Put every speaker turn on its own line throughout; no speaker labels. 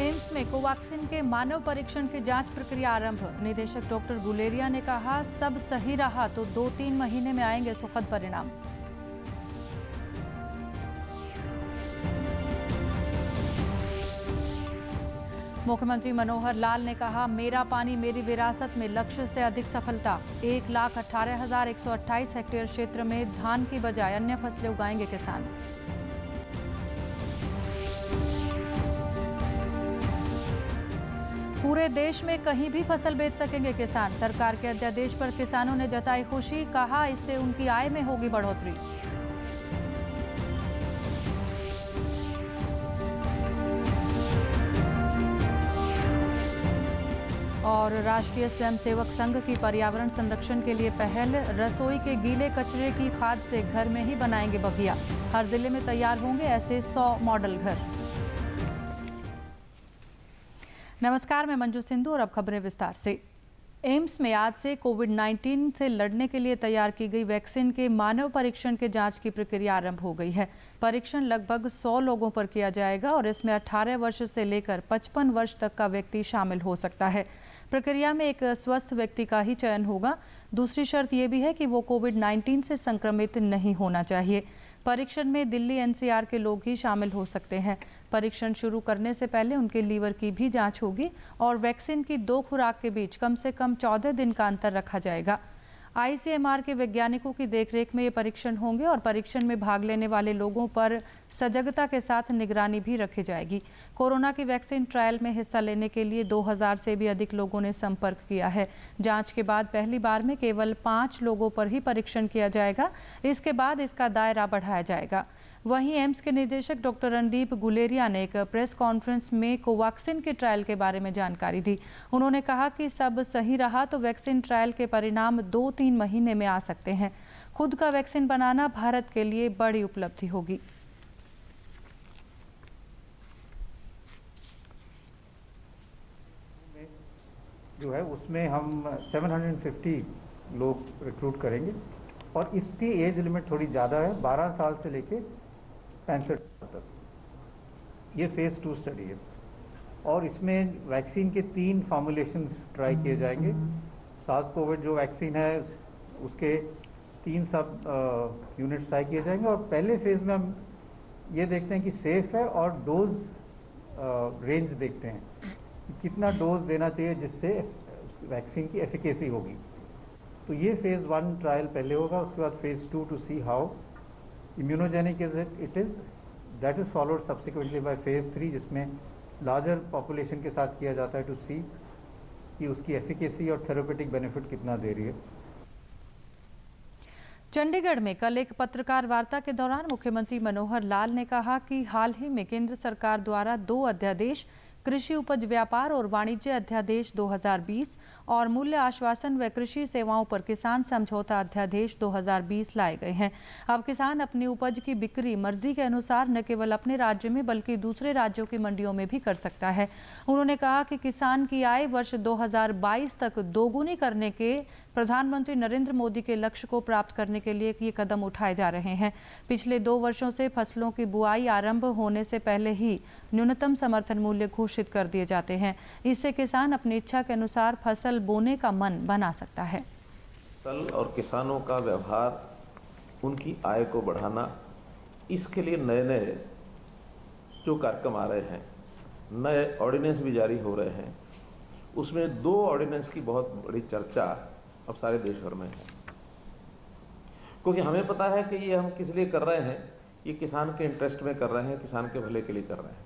AIIMS में Covaxin के मानव परीक्षण की जांच प्रक्रिया आरंभ। निदेशक डॉक्टर गुलेरिया ने कहा, सब सही रहा तो 2-3 महीने में आएंगे सुखद परिणाम। मुख्यमंत्री मनोहर लाल ने कहा, मेरा पानी मेरी विरासत में लक्ष्य से अधिक सफलता। 1,18,128 हेक्टेयर क्षेत्र में धान की बजाय अन्य फसलें उगाएंगे किसान। पूरे देश में कहीं भी फसल बेच सकेंगे किसान। सरकार के अध्यादेश पर किसानों ने जताई खुशी, कहा इससे उनकी आय में होगी बढ़ोतरी। और राष्ट्रीय स्वयंसेवक संघ की पर्यावरण संरक्षण के लिए पहल, रसोई के गीले कचरे की खाद से घर में ही बनाएंगे बगिया। हर जिले में तैयार होंगे ऐसे 100 मॉडल घर। नमस्कार, मैं मंजू सिंधु और अब खबरें विस्तार से। एम्स में आज से कोविड-19 से लड़ने के लिए तैयार की गई वैक्सीन के मानव परीक्षण के जांच की प्रक्रिया आरंभ हो गई है। परीक्षण लगभग 100 लोगों पर किया जाएगा और इसमें 18 वर्ष से लेकर 55 वर्ष तक का व्यक्ति शामिल हो सकता है। प्रक्रिया में एक स्वस्थ व्यक्ति का ही चयन होगा। दूसरी शर्त यह भी है कि वो कोविड-19 से संक्रमित नहीं होना चाहिए। परीक्षण में दिल्ली एनसीआर के लोग ही शामिल हो सकते हैं। परीक्षण शुरू करने से पहले उनके लीवर की भी जांच होगी और वैक्सीन की 2 खुराक के बीच कम से कम 14 दिन का अंतर रखा जाएगा। आईसीएमआर के वैज्ञानिकों की देखरेख में ये परीक्षण होंगे और परीक्षण में भाग लेने वाले लोगों पर सजगता के साथ निगरानी भी रखी जाएगी। कोरोना की वैक्सीन ट्रायल में हिस्सा लेने के लिए 2000 से भी अधिक लोगों ने संपर्क किया है। जांच के बाद पहली बार में केवल 5 लोगों पर ही परीक्षण किया जाएगा। इसके बाद इसका दायरा बढ़ाया जाएगा। वहीं एम्स के निदेशक डॉक्टर रणदीप गुलेरिया ने एक प्रेस कॉन्फ्रेंस में कोवैक्सीन के ट्रायल के बारे में जानकारी दी। उन्होंने कहा कि सब सही रहा तो वैक्सीन ट्रायल के परिणाम 2-3 महीने में आ सकते हैं। खुद का वैक्सीन बनाना भारत के लिए बड़ी उपलब्धि होगी।
जो है उसमें हम 750 लोग रिक्रूट करेंगे और इसकी एज लिमिट थोड़ी ज़्यादा है, 12 साल से लेके 65 तक। ये फेज़ 2 स्टडी है और इसमें वैक्सीन के 3 फॉर्मुलेशंस ट्राई किए जाएंगे। सार्स कोविड जो वैक्सीन है उसके 3 सब यूनिट्स ट्राई किए जाएंगे और पहले फेज़ में हम ये देखते हैं कि सेफ है और डोज रेंज देखते हैं कि कितना डोज देना चाहिए जिससे वैक्सीन की एफिकेसी होगी। तो ये फेज़ 1 ट्रायल पहले होगा, उसके बाद phase 2 to see how immunogenic it is, that is followed subsequently by phase 3 जिसमें लार्जर पॉपुलेशन के साथ किया जाता है टू सी कि उसकी एफिकेसी और थेरेपेटिक बेनिफिट कितना दे रही है।
चंडीगढ़ में कल एक पत्रकार वार्ता के दौरान मुख्यमंत्री मनोहर लाल ने कहा कि हाल ही में केंद्र सरकार द्वारा 2 अध्यादेश, कृषि उपज व्यापार और वाणिज्य अध्यादेश 2020 और मूल्य आश्वासन व कृषि सेवाओं पर किसान समझौता अध्यादेश 2020 लाए गए हैं। अब किसान अपनी उपज की बिक्री मर्जी के अनुसार न केवल अपने राज्य में बल्कि दूसरे राज्यों की मंडियों में भी कर सकता है। उन्होंने कहा कि किसान की आय वर्ष 2022 तक दोगुनी करने के प्रधानमंत्री नरेंद्र मोदी के लक्ष्य को प्राप्त करने के लिए ये कदम उठाए जा रहे हैं। पिछले 2 वर्षों से फसलों की बुआई आरंभ होने से पहले ही न्यूनतम समर्थन मूल्य घोषित कर दिए जाते हैं। इससे किसान अपनी इच्छा के अनुसार फसल बोने का मन बना सकता है।
फसल और किसानों का व्यवहार, उनकी आय को बढ़ाना, इसके लिए नए नए जो कार्यक्रम आ रहे हैं, नए ऑर्डिनेंस भी जारी हो रहे हैं। उसमें 2 ऑर्डिनेंस की बहुत बड़ी चर्चा अब सारे देश भर में है, क्योंकि हमें पता है कि ये हम किस लिए कर रहे हैं। ये किसान के इंटरेस्ट में कर रहे हैं, किसान के भले के लिए कर रहे हैं।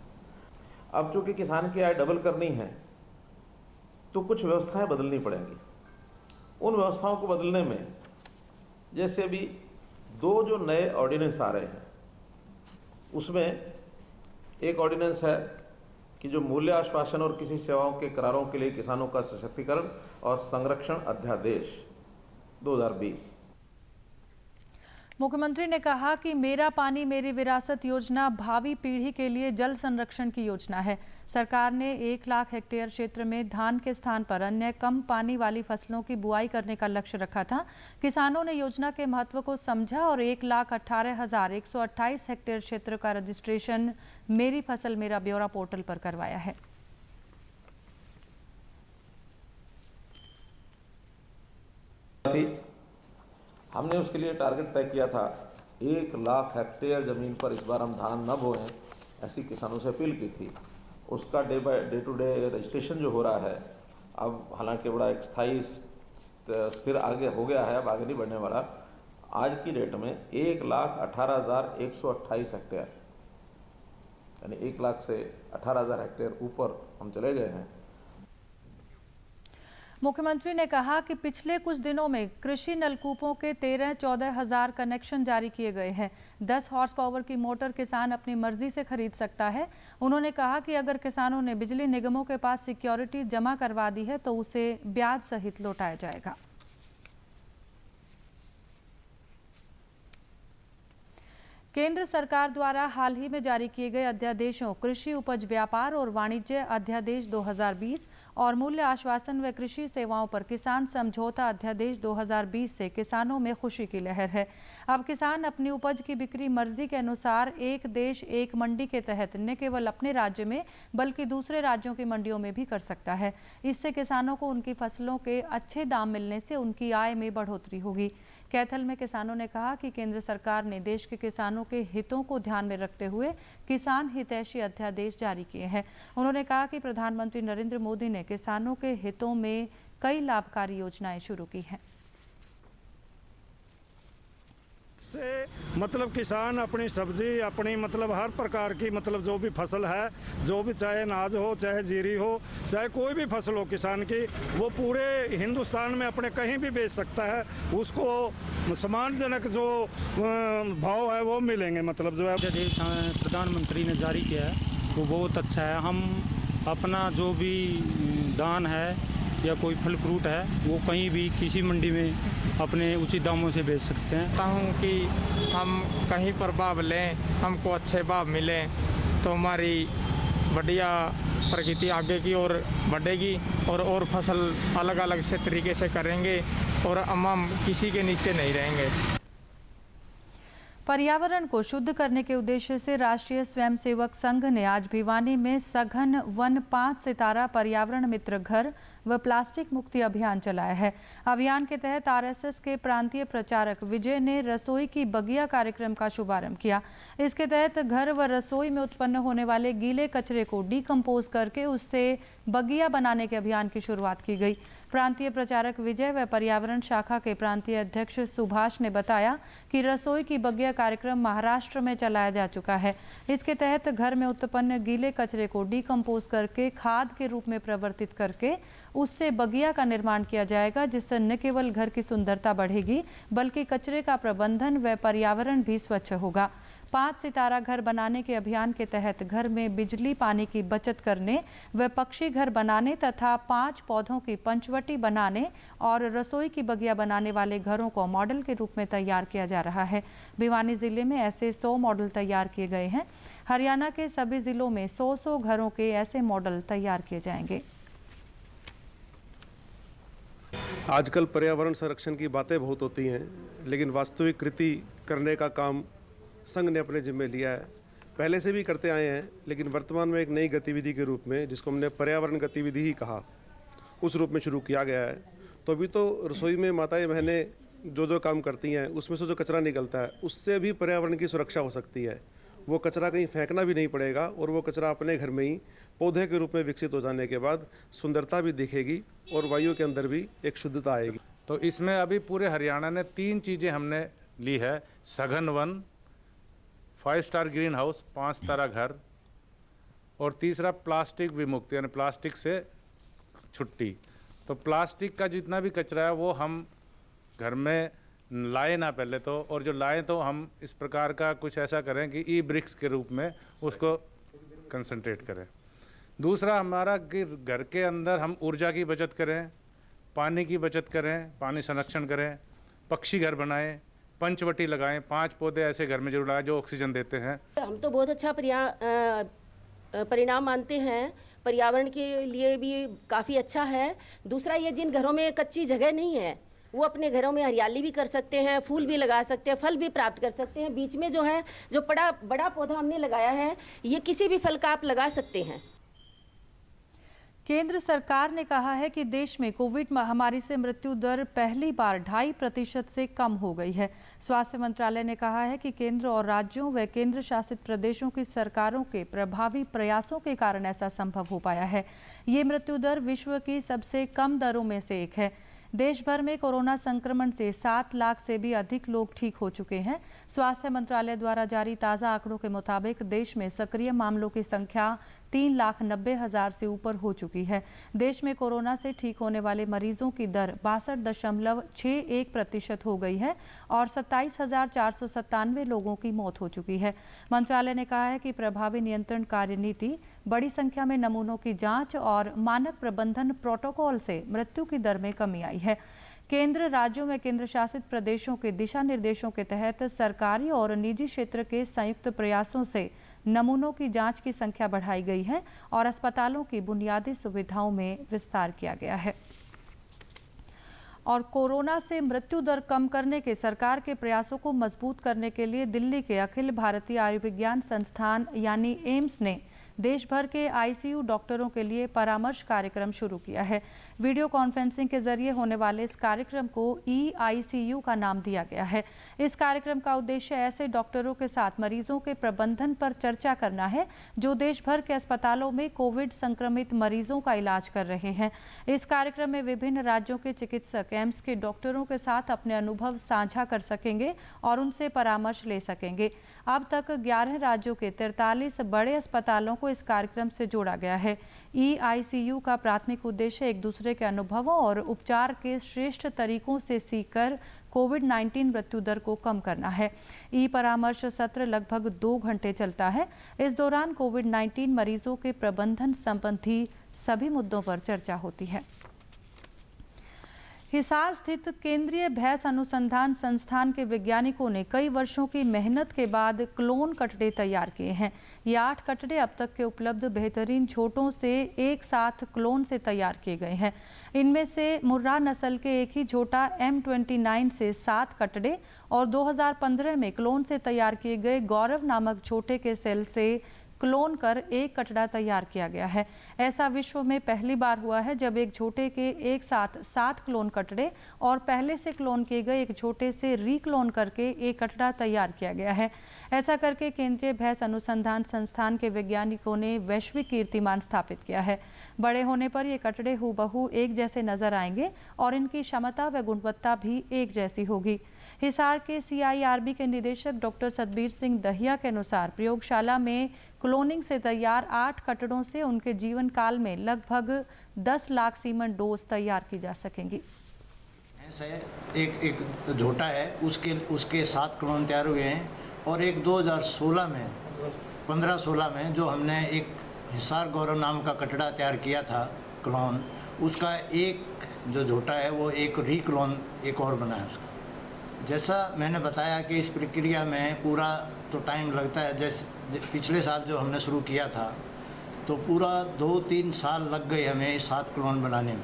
अब चूंकि किसान की आय डबल करनी है तो कुछ व्यवस्थाएं बदलनी पड़ेंगी। उन व्यवस्थाओं को बदलने में जैसे अभी 2 जो नए ऑर्डिनेंस आ रहे हैं, उसमें एक ऑर्डिनेंस है कि जो मूल्य आश्वासन और किसी सेवाओं के करारों के लिए किसानों का सशक्तिकरण और संरक्षण अध्यादेश 2020।
मुख्यमंत्री ने कहा कि मेरा पानी मेरी विरासत योजना भावी पीढ़ी के लिए जल संरक्षण की योजना है। सरकार ने 1 लाख हेक्टेयर क्षेत्र में धान के स्थान पर अन्य कम पानी वाली फसलों की बुआई करने का लक्ष्य रखा था। किसानों ने योजना के महत्व को समझा और 1,18,128 हेक्टेयर क्षेत्र का रजिस्ट्रेशन मेरी फसल मेरा ब्यौरा पोर्टल पर करवाया है।
ही हमने उसके लिए टारगेट तय किया था 1 लाख हेक्टेयर ज़मीन पर इस बार हम धान न बोएं, ऐसी किसानों से अपील की थी। उसका डे टू डे रजिस्ट्रेशन जो हो रहा है, अब हालांकि बड़ा एक स्थायी फिर आगे हो गया है, अब आगे नहीं बढ़ने वाला। आज की डेट में 1,18,128 हेक्टेयर, यानी 1 लाख से 18,000 हेक्टेयर ऊपर हम चले गए हैं।
मुख्यमंत्री ने कहा कि पिछले कुछ दिनों में कृषि नलकूपों के 13-14 हजार कनेक्शन जारी किए गए हैं। 10 हॉर्स पावर की मोटर किसान अपनी मर्जी से खरीद सकता है। उन्होंने कहा कि अगर किसानों ने बिजली निगमों के पास सिक्योरिटी जमा करवा दी है तो उसे ब्याज सहित लौटाया जाएगा। केंद्र सरकार द्वारा हाल ही में जारी किए गए अध्यादेशों कृषि उपज व्यापार और वाणिज्य अध्यादेश 2020 और मूल्य आश्वासन व कृषि सेवाओं पर किसान समझौता अध्यादेश 2020 से किसानों में खुशी की लहर है। अब किसान अपनी उपज की बिक्री मर्जी के अनुसार एक देश एक मंडी के तहत न केवल अपने राज्य में बल्कि दूसरे राज्यों की मंडियों में भी कर सकता है। इससे किसानों को उनकी फसलों के अच्छे दाम मिलने से उनकी आय में बढ़ोतरी होगी। कैथल में किसानों ने कहा कि केंद्र सरकार ने देश के किसानों के हितों को ध्यान में रखते हुए किसान हितैषी अध्यादेश जारी किए हैं। उन्होंने कहा कि प्रधानमंत्री नरेंद्र मोदी ने किसानों के हितों में कई लाभकारी योजनाएं शुरू की हैं।
से मतलब किसान अपनी सब्जी अपनी मतलब हर प्रकार की मतलब जो भी फसल है, जो भी चाहे अनाज हो चाहे जीरी हो चाहे कोई भी फसल हो किसान की, वो पूरे हिंदुस्तान में अपने कहीं भी बेच सकता है। उसको सम्मानजनक जो भाव है वो मिलेंगे। मतलब जो है
प्रधानमंत्री ने जारी किया है वो बहुत अच्छा है। हम अपना जो भी धान है या कोई फल फ्रूट है वो कहीं भी किसी मंडी में अपने उचित दामों से बेच सकते हैं।
चाहता हूँ कि हम कहीं पर भाव लें, हमको अच्छे भाव मिलें तो हमारी बढ़िया प्रकृति आगे की ओर बढ़ेगी और फसल अलग अलग से तरीके से करेंगे और हम किसी के नीचे नहीं रहेंगे।
पर्यावरण को शुद्ध करने के उद्देश्य से राष्ट्रीय स्वयंसेवक संघ ने आज भिवानी में सघन वन 5 सितारा पर्यावरण मित्र घर व प्लास्टिक मुक्ति अभियान चलाया है। अभियान के तहत आरएसएस के प्रांतीय प्रचारक विजय ने रसोई की बगिया कार्यक्रम का शुभारंभ किया। इसके तहत घर व रसोई में उत्पन्न होने वाले गीले कचरे को डिकम्पोज करके उससे बगिया बनाने के अभियान की शुरुआत की गई। प्रांतीय प्रचारक विजय व पर्यावरण शाखा के प्रांतीय अध्यक्ष सुभाष ने बताया कि रसोई की बगिया कार्यक्रम महाराष्ट्र में चलाया जा चुका है। इसके तहत घर में उत्पन्न गीले कचरे को डिकम्पोज करके खाद के रूप में परिवर्तित करके उससे बगिया का निर्माण किया जाएगा, जिससे न केवल घर की सुंदरता बढ़ेगी बल्कि कचरे का प्रबंधन व पर्यावरण भी स्वच्छ होगा। 5 सितारा घर बनाने के अभियान के तहत घर में बिजली पानी की बचत करने व पक्षी घर बनाने तथा 5 पौधों की पंचवटी बनाने और रसोई की बगिया बनाने वाले घरों को मॉडल के रूप में तैयार किया जा रहा है। भिवानी जिले में ऐसे 100 मॉडल तैयार किए गए हैं। हरियाणा के सभी जिलों में 100 घरों के ऐसे मॉडल तैयार किए जाएंगे।
आजकल पर्यावरण संरक्षण की बातें बहुत होती हैं, लेकिन वास्तविक कृति करने का काम संघ ने अपने जिम्मे लिया है। पहले से भी करते आए हैं, लेकिन वर्तमान में एक नई गतिविधि के रूप में, जिसको हमने पर्यावरण गतिविधि ही कहा, उस रूप में शुरू किया गया है। तो अभी तो रसोई में माताएं बहनें जो काम करती हैं, उसमें से जो कचरा निकलता है उससे भी पर्यावरण की सुरक्षा हो सकती है। वो कचरा कहीं फेंकना भी नहीं पड़ेगा और वो कचरा अपने घर में ही पौधे के रूप में विकसित हो जाने के बाद सुंदरता भी दिखेगी और वायु के अंदर भी एक शुद्धता आएगी।
तो इसमें अभी पूरे हरियाणा ने 3 चीज़ें हमने ली है। सघन वन, 5 स्टार ग्रीन हाउस, 5 सितारा घर और तीसरा प्लास्टिक विमुक्त, यानी प्लास्टिक से छुट्टी। तो प्लास्टिक का जितना भी कचरा है वो हम घर में लाए ना पहले तो, और जो लाए तो हम इस प्रकार का कुछ ऐसा करें कि ई ब्रिक्स के रूप में उसको कंसंट्रेट करें। दूसरा हमारा कि घर के अंदर हम ऊर्जा की बचत करें, पानी की बचत करें, पानी संरक्षण करें, पक्षी घर बनाएं, पंचवटी लगाएं, 5 पौधे ऐसे घर में जरूर लगाएं जो ऑक्सीजन देते हैं।
हम तो बहुत अच्छा परिणाम मानते हैं, पर्यावरण के लिए भी काफ़ी अच्छा है। दूसरा ये जिन घरों में कच्ची जगह नहीं है वो अपने घरों में हरियाली भी कर सकते हैं, फूल भी लगा सकते हैं, फल भी प्राप्त कर सकते हैं। बीच में जो है जो बड़ा पौधा हमने लगाया है, ये किसी भी फल का आप लगा सकते हैं।
केंद्र सरकार ने कहा है कि देश में कोविड महामारी से मृत्यु दर पहली बार 2.5% से कम हो गई है। स्वास्थ्य मंत्रालय ने कहा है कि केंद्र और राज्यों व केंद्र शासित प्रदेशों की सरकारों के प्रभावी प्रयासों के कारण ऐसा संभव हो पाया है। ये मृत्यु दर विश्व की सबसे कम दरों में से एक है। देश भर में कोरोना संक्रमण से 7 लाख से भी अधिक लोग ठीक हो चुके हैं। स्वास्थ्य मंत्रालय द्वारा जारी ताज़ा आंकड़ों के मुताबिक देश में सक्रिय मामलों की संख्या 3,90,000 से ऊपर हो चुकी है। देश में कोरोना से ठीक होने वाले मरीजों की दर 62.61% हो गई है और 27,497 लोगों की मौत हो चुकी है। मंत्रालय ने कहा है कि प्रभावी नियंत्रण कार्यनीति, बड़ी संख्या में नमूनों की जांच और मानक प्रबंधन प्रोटोकॉल से मृत्यु की दर में कमी आई है। केंद्र, राज्यों में केंद्र शासित प्रदेशों के दिशा निर्देशों के तहत सरकारी और निजी क्षेत्र के संयुक्त प्रयासों से नमूनों की जांच की संख्या बढ़ाई गई है और अस्पतालों की बुनियादी सुविधाओं में विस्तार किया गया है। और कोरोना से मृत्यु दर कम करने के सरकार के प्रयासों को मजबूत करने के लिए दिल्ली के अखिल भारतीय आयुर्विज्ञान संस्थान यानी एम्स ने देश भर के आईसीयू डॉक्टरों के लिए परामर्श कार्यक्रम शुरू किया है। वीडियो कॉन्फ्रेंसिंग के जरिए होने वाले इस कार्यक्रम को EICU का नाम दिया गया है। इस कार्यक्रम का उद्देश्य ऐसे डॉक्टरों के साथ मरीजों के प्रबंधन पर चर्चा करना है जो देश भर के अस्पतालों में कोविड संक्रमित मरीजों का इलाज कर रहे हैं। इस कार्यक्रम में विभिन्न राज्यों के चिकित्सक एम्स के डॉक्टरों के साथ अपने अनुभव साझा कर सकेंगे और उनसे परामर्श ले सकेंगे। अब तक 11 राज्यों के 43 बड़े अस्पतालों को इस कार्यक्रम से जोड़ा गया है। EICU का प्राथमिक उद्देश्य एक दूसरे के अनुभवों और उपचार के श्रेष्ठ तरीकों से सीखकर कोविड-19 मृत्यु दर को कम करना है। परामर्श सत्र लगभग 2 घंटे चलता है। इस दौरान कोविड-19 मरीजों के प्रबंधन संबंधी सभी मुद्दों पर चर्चा होती है। हिसार स्थित केंद्रीय भैंस अनुसंधान संस्थान के वैज्ञानिकों ने कई वर्षों की मेहनत के बाद क्लोन कटड़े तैयार किए हैं। ये 8 कटड़े अब तक के उपलब्ध बेहतरीन झोटों से एक साथ क्लोन से तैयार किए गए हैं। इनमें से मुर्रा नस्ल के एक ही झोटा M29 से 7 कटड़े और 2015 में क्लोन से तैयार किए गए गौरव नामक झोटे के सेल से क्लोन कर एक कटड़ा तैयार किया गया है। ऐसा विश्व में पहली बार हुआ है जब एक झोटे के एक साथ 7 क्लोन कटड़े और पहले से क्लोन किए गए एक झोटे से रीक्लोन करके एक कटड़ा तैयार किया गया है। ऐसा करके केंद्रीय भैंस अनुसंधान संस्थान के वैज्ञानिकों ने वैश्विक कीर्तिमान स्थापित किया है। बड़े होने पर ये कटड़े हूबहू एक जैसे नजर आएंगे और इनकी क्षमता व गुणवत्ता भी एक जैसी होगी। हिसार के CIRB के निदेशक डॉक्टर सतबीर सिंह दहिया के अनुसार प्रयोगशाला में क्लोनिंग से तैयार 8 कटड़ों से उनके जीवन काल में लगभग 10 लाख सीमन डोज तैयार की जा सकेंगी।
एक झोटा है, उसके 7 क्लोन तैयार हुए हैं और एक 2016 में 15-16 में जो हमने एक हिसार गौरव नाम का कटड़ा तैयार किया था क्लोन, उसका एक जो झोटा है वो एक रीक्लोन एक और बना है उसका। जैसा मैंने बताया कि इस प्रक्रिया में पूरा तो टाइम लगता है। जैसे पिछले साल जो हमने शुरू किया था तो पूरा 2-3 साल लग गए हमें इस 7 क्लोन बनाने में।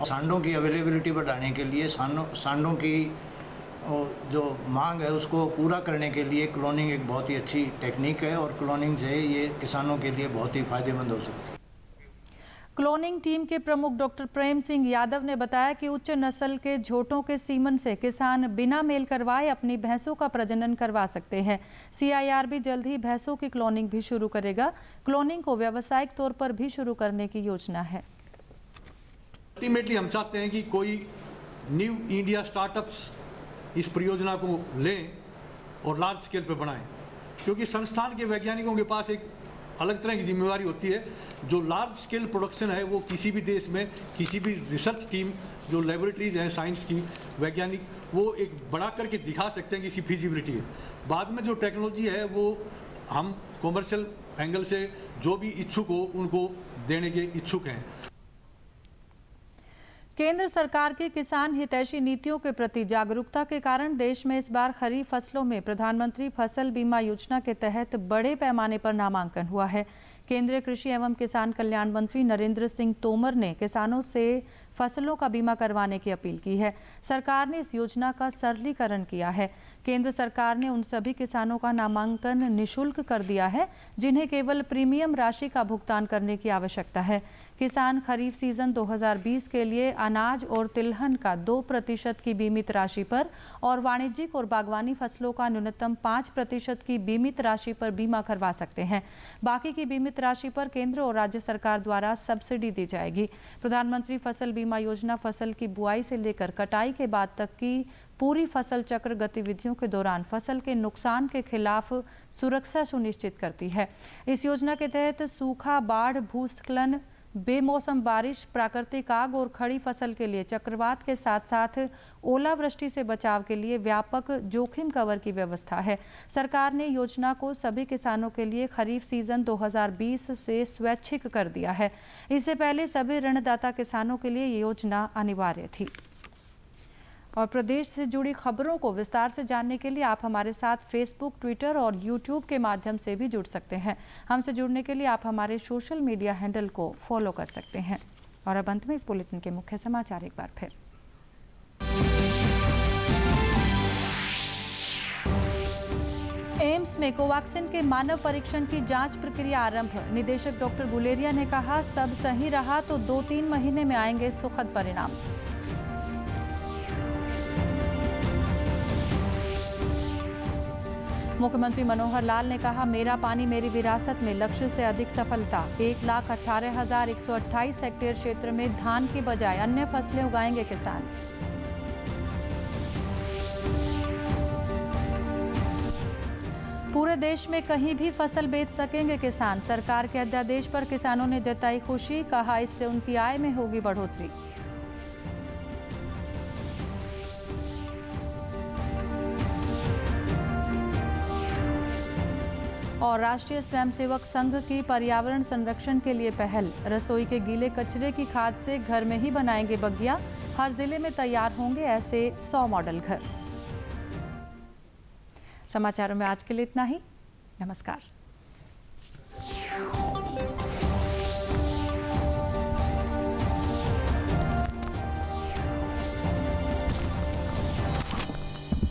और सांडों की अवेलेबिलिटी बढ़ाने के लिए सांडों की जो मांग है उसको पूरा करने के लिए क्लोनिंग एक बहुत ही अच्छी टेक्निक है और क्लोनिंग से ये किसानों के लिए बहुत ही फायदेमंद हो सकती है।
क्लोनिंग टीम के प्रमुख डॉक्टर प्रेम सिंह यादव ने बताया कि उच्च नस्ल के झोटों के सीमन से किसान बिना मेल करवाए अपनी भैंसों का प्रजनन करवा सकते हैं। CIRB जल्द ही भैंसों की क्लोनिंग भी शुरू करेगा। क्लोनिंग को व्यावसायिक तौर पर भी शुरू करने की योजना है।
अल्टीमेटली हम चाहते हैं कि कोई न्यू इंडिया स्टार्टअप्स इस परियोजना को लें और लार्ज स्केल पर बढ़ाएं, क्योंकि संस्थान के वैज्ञानिकों के पास एक अलग तरह की जिम्मेवारी होती है। जो लार्ज स्केल प्रोडक्शन है वो किसी भी देश में किसी भी रिसर्च टीम जो लेबोरेटरीज हैं साइंस की वैज्ञानिक वो एक बड़ा करके दिखा सकते हैं कि इसकी फिजिबिलिटी है। बाद में जो टेक्नोलॉजी है वो हम कॉमर्शियल एंगल से जो भी इच्छुक हो उनको देने के इच्छुक हैं।
केंद्र सरकार की किसान हितैषी नीतियों के प्रति जागरूकता के कारण देश में इस बार खरीफ फसलों में प्रधानमंत्री फसल बीमा योजना के तहत बड़े पैमाने पर नामांकन हुआ है। केंद्रीय कृषि एवं किसान कल्याण मंत्री नरेंद्र सिंह तोमर ने किसानों से फसलों का बीमा करवाने की अपील की है। सरकार ने इस योजना का सरलीकरण किया है। केंद्र सरकार ने उन सभी किसानों का नामांकन निःशुल्क कर दिया है जिन्हें केवल प्रीमियम राशि का भुगतान करने की आवश्यकता है। किसान खरीफ सीजन 2020 के लिए अनाज और तिलहन का 2% की बीमित राशि पर और वाणिज्यिक और बागवानी फसलों का न्यूनतम 5% की बीमित राशि पर बीमा करवा सकते हैं। बाकी की बीमित राशि पर केंद्र और राज्य सरकार द्वारा सब्सिडी दी जाएगी। प्रधानमंत्री फसल बीमा योजना फसल की बुआई से लेकर कटाई के बाद तक की पूरी फसल चक्र गतिविधियों के दौरान फसल के नुकसान के खिलाफ सुरक्षा सुनिश्चित करती है। इस योजना के तहत सूखा, बाढ़, भूस्खलन, बेमौसम बारिश, प्राकृतिक आग और खड़ी फसल के लिए चक्रवात के साथ साथ ओलावृष्टि से बचाव के लिए व्यापक जोखिम कवर की व्यवस्था है। सरकार ने योजना को सभी किसानों के लिए खरीफ सीजन 2020 से स्वैच्छिक कर दिया है। इससे पहले सभी ऋणदाता किसानों के लिए ये योजना अनिवार्य थी। और प्रदेश से जुड़ी खबरों को विस्तार से जानने के लिए आप हमारे साथ फेसबुक, ट्विटर और यूट्यूब के माध्यम से भी जुड़ सकते हैं। हमसे जुड़ने के लिए आप हमारे सोशल मीडिया हैंडल को फॉलो कर सकते हैं। और अब अंत में इस बुलेटिन के मुख्य समाचार एक बार फिर। एम्स में कोवैक्सीन के मानव परीक्षण की जांच प्रक्रिया आरंभ। निदेशक डॉक्टर गुलेरिया ने कहा, सब सही रहा तो 2-3 महीने में आएंगे सुखद परिणाम। मुख्यमंत्री मनोहर लाल ने कहा, मेरा पानी मेरी विरासत में लक्ष्य से अधिक सफलता। 1,18,128 हेक्टेयर क्षेत्र में धान की बजाय अन्य फसलें उगाएंगे किसान। पूरे देश में कहीं भी फसल बेच सकेंगे किसान। सरकार के अध्यादेश पर किसानों ने जताई खुशी, कहा इससे उनकी आय में होगी बढ़ोतरी। और राष्ट्रीय स्वयंसेवक संघ की पर्यावरण संरक्षण के लिए पहल। रसोई के गीले कचरे की खाद से घर में ही बनाएंगे बगिया। हर जिले में तैयार होंगे ऐसे 100 मॉडल घर। समाचारों में आज के लिए इतना ही। नमस्कार।